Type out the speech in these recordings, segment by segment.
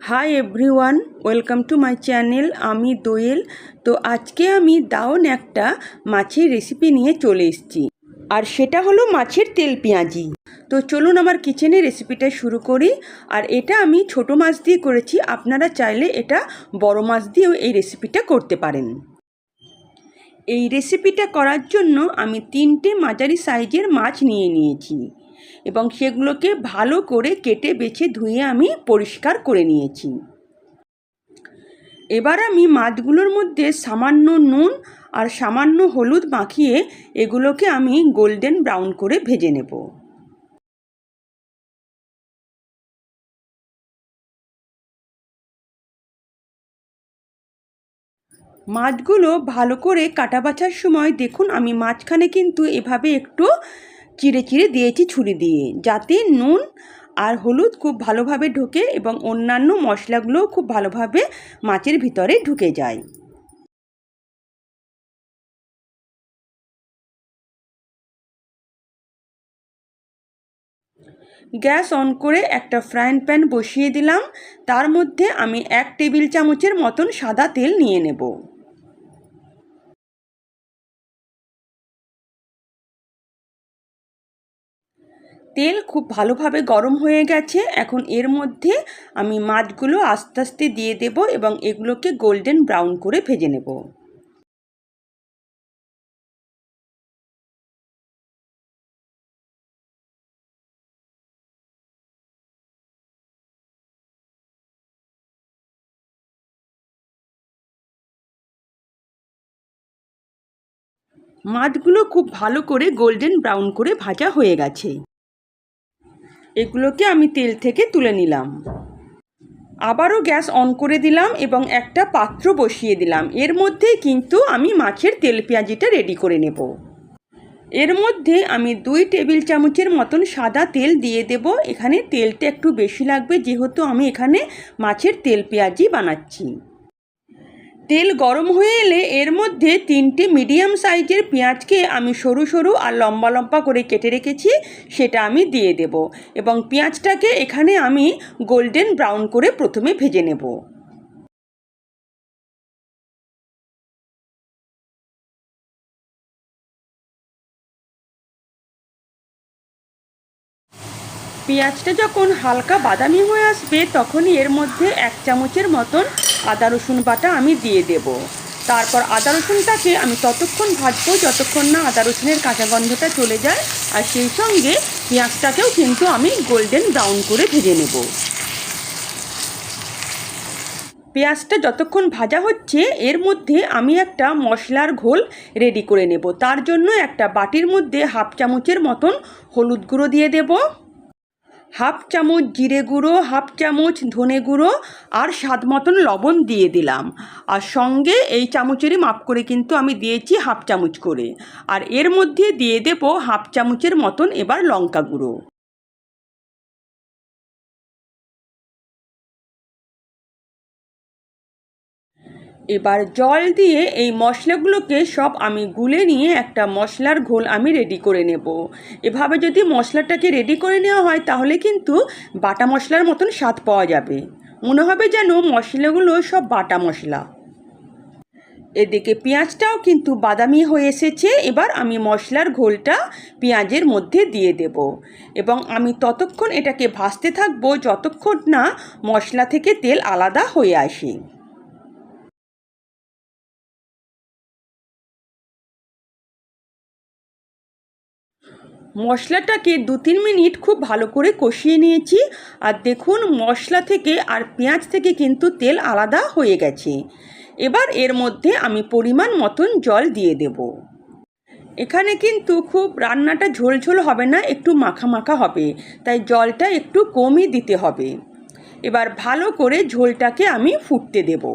Hi everyone, welcome to my channel. আমি দোয়েল। তো আজকে আমি দারুণ একটা মাছের রেসিপি নিয়ে চলে এসেছি, আর সেটা হলো মাছের তেল পেঁয়াজি। তো চলুন আমার কিচেনে রেসিপিটা শুরু করি। আর এটা আমি ছোট মাছ দিয়ে করেছি, আপনারা চাইলে এটা বড় মাছ দিয়েও এই রেসিপিটা করতে পারেন। এই রেসিপিটা করার জন্য আমি 3টে মাঝারি সাইজের মাছ নিয়ে নিয়েছি এবং সেগুলোকে ভালো করে কেটে বেছে ধুয়ে আমি পরিষ্কার করে নিয়েছি। এবার আমি মাছগুলোর মধ্যে সামান্য নুন আর সামান্য হলুদ মাখিয়ে এগুলোকে আমি গোল্ডেন ব্রাউন করে ভেজে নেব। মাছগুলো ভালো করে কাটা বাছার সময় দেখুন আমি মাঝখানে কিন্তু এভাবে একটু চিড়ে চিড়ে দিয়েছি ছুরি দিয়ে, যাতে নুন আর হলুদ খুব ভালোভাবে ঢোকে এবং অন্যান্য মশলাগুলোও খুব ভালোভাবে মাছের ভিতরে ঢুকে যায়। গ্যাস অন করে একটা ফ্রাইং প্যান বসিয়ে দিলাম। তার মধ্যে আমি 1 টেবিল চামচের মতন সাদা তেল নিয়ে নেব। তেল খুব ভালোভাবে গরম হয়ে গেছে। এখন এর মধ্যে আমি মাছগুলো আস্তে আস্তে দিয়ে দেব এবং এগুলোকে গোল্ডেন ব্রাউন করে ভেজে নেব। মাছগুলো খুব ভালো করে গোল্ডেন ব্রাউন করে ভাজা হয়ে গেছে। এগুলোকে আমি তেল থেকে তুলে নিলাম। আবারও গ্যাস অন করে দিলাম এবং একটা পাত্র বসিয়ে দিলাম। এর মধ্যে কিন্তু আমি মাছের তেল পেঁয়াজিটা রেডি করে নেব। এর মধ্যে আমি 2 টেবিল চামচের মতন সাদা তেল দিয়ে দেব। এখানে তেলটা একটু বেশি লাগবে, যেহেতু আমি এখানে মাছের তেল পেঁয়াজি বানাচ্ছি। তেল গরম হয়ে এলে এর মধ্যে 3টে মিডিয়াম সাইজের পেঁয়াজকে আমি সরু সরু আর লম্বা লম্বা করে কেটে রেখেছি, সেটা আমি দিয়ে দেব এবং পেঁয়াজটাকে এখানে আমি গোল্ডেন ব্রাউন করে প্রথমে ভেজে নেব। পেঁয়াজটা যখন হালকা বাদামি হয়ে আসবে তখনই এর মধ্যে 1 চামচের মতন আদা রসুন বাটা আমি দিয়ে দেব। তারপর আদা রসুনটাকে আমি ততক্ষণ ভাজবো যতক্ষণ না আদা রসুনের কাঁচা গন্ধটা চলে যায়, আর সেই সঙ্গে পেঁয়াজটাকেও কিন্তু আমি গোল্ডেন ব্রাউন করে ভেজে নেব। পেঁয়াজটা যতক্ষণ ভাজা হচ্ছে এর মধ্যে আমি একটা মশলার ঘোল রেডি করে নেব। তার জন্য একটা বাটির মধ্যে 1/2 চামচের মতন হলুদ গুঁড়ো দিয়ে দেব, 1/2 চামচ জিরে গুঁড়ো, 1/2 চামচ ধনে গুঁড়ো আর স্বাদ মতন লবণ দিয়ে দিলাম। আর সঙ্গে এই চামচেরই মাপ করে কিন্তু আমি দিয়েছি 1/2 চামচ করে। আর এর মধ্যে দিয়ে দেব 1/2 চামচের মতন এবার লঙ্কা গুঁড়ো। এবার জল দিয়ে এই মশলাগুলোকে সব আমি গুলে নিয়ে একটা মশলার ঘোল আমি রেডি করে নেব। এভাবে যদি মশলাটাকে রেডি করে নেওয়া হয় তাহলে কিন্তু বাটা মশলার মতন স্বাদ পাওয়া যাবে, মনে হবে যেন মশলাগুলো সব বাটা মশলা। এদিকে পেঁয়াজটাও কিন্তু বাদামি হয়ে এসেছে। এবার আমি মশলার ঘোলটা পেঁয়াজের মধ্যে দিয়ে দেব এবং আমি ততক্ষণ এটাকে ভাজতে থাকবো যতক্ষণ না মশলা থেকে তেল আলাদা হয়ে আসে। মশলাটাকে 2-3 মিনিট খুব ভালো করে কষিয়ে নিয়েছি। আর দেখুন মশলা থেকে আর পেঁয়াজ থেকে কিন্তু তেল আলাদা হয়ে গেছে। এবার এর মধ্যে আমি পরিমাণ মতন জল দিয়ে দেব। এখানে কিন্তু খুব রান্নাটা ঝোলঝোল হবে না, একটু মাখা মাখা হবে, তাই জলটা একটু কমই দিতে হবে। এবার ভালো করে ঝোলটাকে আমি ফুটতে দেব।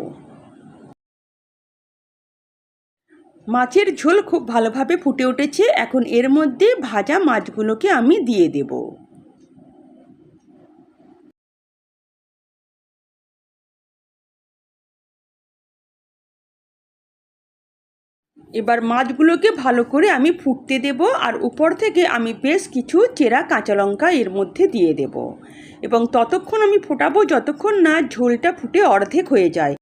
মাছের ঝোল খুব ভালোভাবে ফুটে উঠেছে। এখন এর মধ্যে ভাজা মাছগুলোকে আমি দিয়ে দেব। এবার মাছগুলোকে ভালো করে আমি ফুটতে দেব আর উপর থেকে আমি বেশ কিছু চেরা কাঁচা লঙ্কা এর মধ্যে দিয়ে দেব। এবং ততক্ষণ আমি ফোটাবো যতক্ষণ না ঝোলটা ফুটে অর্ধেক হয়ে যায়,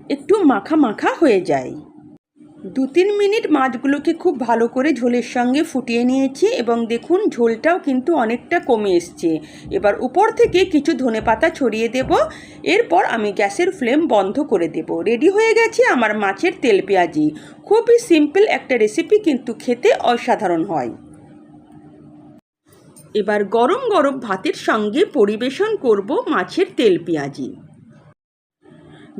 একটু মাখা মাখা হয়ে যায়। 2-3 মিনিট মাছগুলোকে খুব ভালো করে ঝোলের সঙ্গে ফুটিয়ে নিয়েছি এবং দেখুন ঝোলটাও কিন্তু অনেকটা কমে এসছে। এবার উপর থেকে কিছু ধনেপাতা ছড়িয়ে দেব। এরপর আমি গ্যাসের ফ্লেম বন্ধ করে দেব। রেডি হয়ে গেছে আমার মাছের তেলপেঁয়াজি। খুবই সিম্পল একটা রেসিপি, কিন্তু খেতে অসাধারণ হয়। এবার গরম গরম ভাতের সঙ্গে পরিবেশন করব মাছের তেলপেঁয়াজি।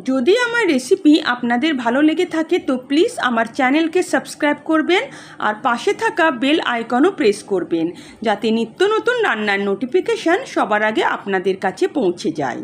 যদি আমার রেসিপি আপনাদের ভালো লেগে থাকে তো প্লিজ আমার চ্যানেলকে সাবস্ক্রাইব করবেন আর পাশে থাকা বেল আইকনও প্রেস করবেন, যাতে নিত্য নতুন রান্নার নোটিফিকেশান সবার আগে আপনাদের কাছে পৌঁছে যায়।